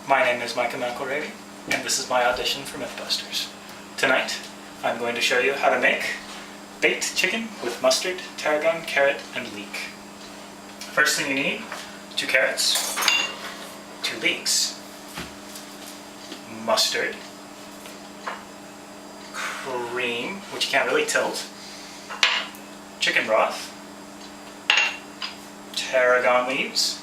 My name is Micah and this is my audition for Mythbusters. Tonight, I'm going to show you how to make baked chicken with mustard, tarragon, carrot, and leek. First thing you need, 2 carrots, 2 leeks, mustard, cream, which you can't really tilt, chicken broth, tarragon leaves,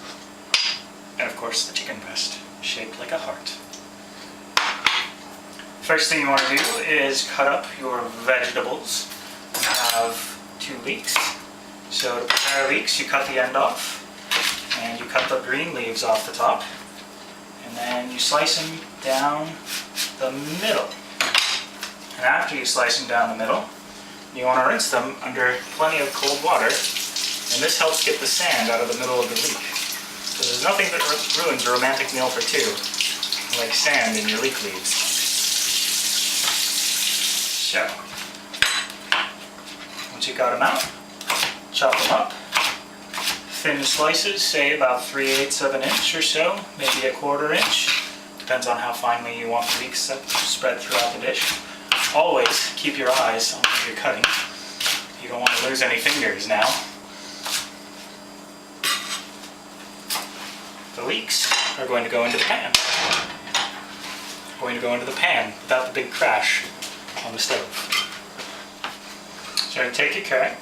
and of course the chicken breast, shaped like a heart. First thing you want to do is cut up your vegetables. I have 2 leeks. So to prepare leeks, you cut the end off, and you cut the green leaves off the top, and then you slice them down the middle. And after you slice them down the middle, you want to rinse them under plenty of cold water, and this helps get the sand out of the middle of the leek. So there's nothing that ruins a romantic meal for 2, like sand in your leek leaves. So, once you've got them out, chop them up. Thin slices, say about 3/8 of an inch or so, maybe a 1/4 inch. Depends on how finely you want the leeks spread throughout the dish. Always keep your eyes on what you're cutting. You don't want to lose any fingers now. The leeks are going to go into the pan. Going to go into the pan without the big crash on the stove. So you take your carrot,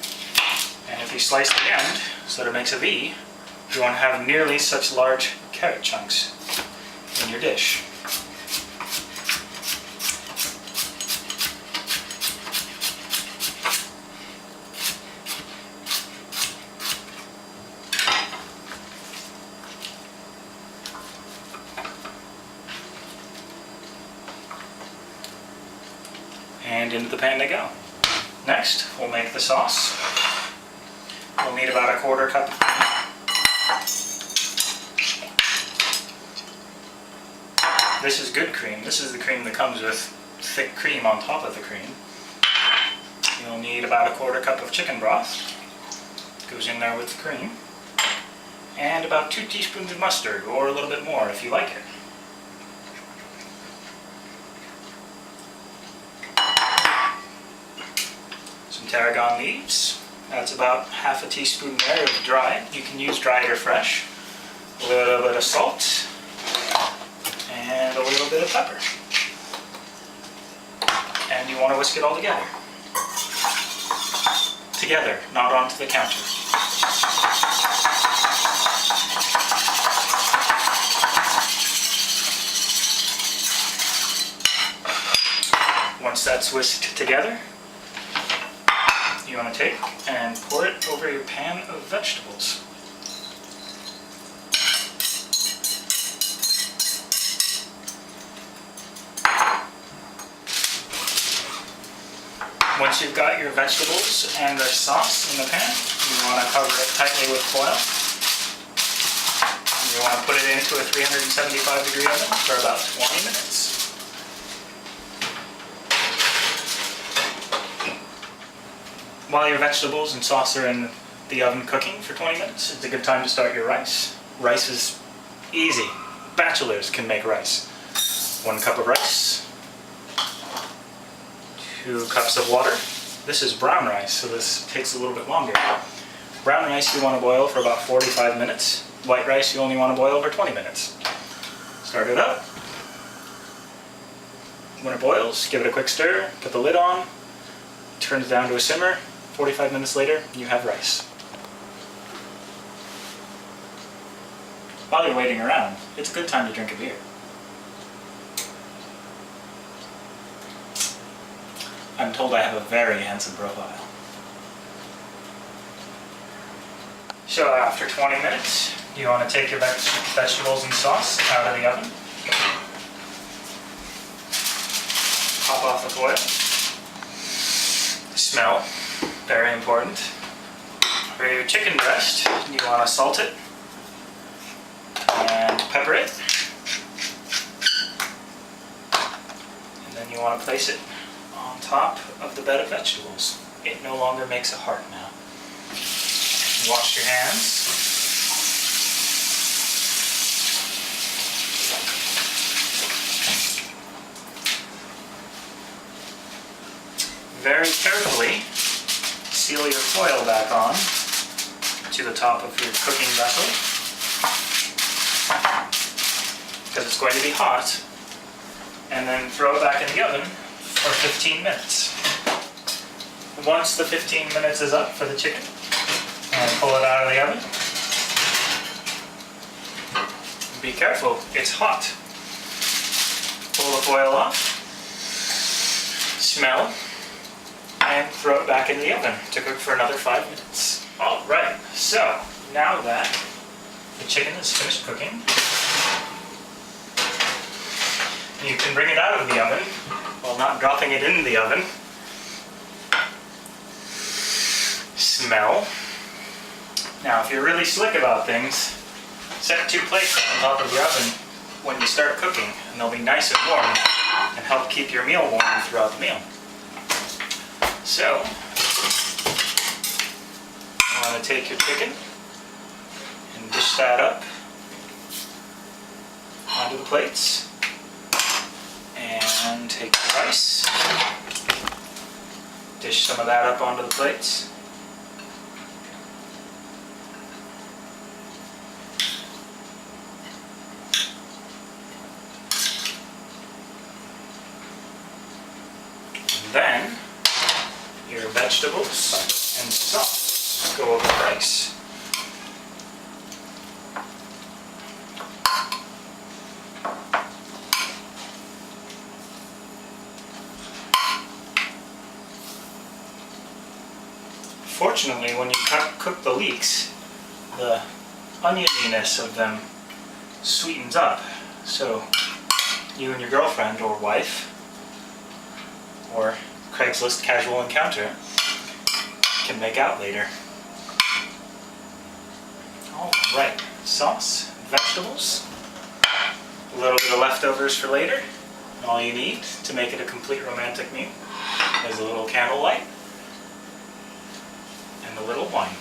and if you slice the end so that it makes a V, you want to have nearly such large carrot chunks in your dish. And into the pan they go. Next, we'll make the sauce. We'll need about a 1/4 cup of cream. This is good cream. This is the cream that comes with thick cream on top of the cream. You'll need about a 1/4 cup of chicken broth. Goes in there with the cream. And about 2 teaspoons of mustard, or a little bit more if you like it. Some tarragon leaves. That's about 1/2 teaspoon there of dried. You can use dried or fresh. A little bit of salt. And a little bit of pepper. And you want to whisk it all together. Together, not onto the counter. Once that's whisked together, you want to take and pour it over your pan of vegetables. Once you've got your vegetables and the sauce in the pan, you want to cover it tightly with foil. And you want to put it into a 375-degree oven for about 20 minutes. While your vegetables and sauce are in the oven cooking for 20 minutes, it's a good time to start your rice. Rice is easy. Bachelors can make rice. 1 cup of rice, 2 cups of water. This is brown rice, so this takes a little bit longer. Brown rice you want to boil for about 45 minutes. White rice you only want to boil for 20 minutes. Start it up. When it boils, give it a quick stir, put the lid on, turn it down to a simmer. 45 minutes later, you have rice. While you're waiting around, it's a good time to drink a beer. I'm told I have a very handsome profile. So after 20 minutes, you want to take your vegetables and sauce out of the oven. Pop off the foil. Smell, very important. For your chicken breast, you want to salt it and pepper it. And then you want to place it on top of the bed of vegetables. It no longer makes a heart now. Wash your hands. very carefully seal your foil back on to the top of your cooking vessel, because it's going to be hot, and then throw it back in the oven for 15 minutes. Once the 15 minutes is up for the chicken, pull it out of the oven. Be careful, it's hot. Pull the foil off, smell, and throw it back in the oven to cook for another 5 minutes. Alright, so now that the chicken is finished cooking, you can bring it out of the oven while not dropping it in the oven. Smell. Now, if you're really slick about things, set 2 plates on top of the oven when you start cooking, and they'll be nice and warm and help keep your meal warm throughout the meal. So, you want to take your chicken and dish that up onto the plates, and take the rice, dish some of that up onto the plates. Then, your vegetables and sauce go over the rice. Fortunately, when you cook the leeks, the onioniness of them sweetens up, so you and your girlfriend or wife or Craigslist casual encounter can make out later. Alright, sauce, vegetables, a little bit of leftovers for later, and all you need to make it a complete romantic meal is a little candlelight and a little wine.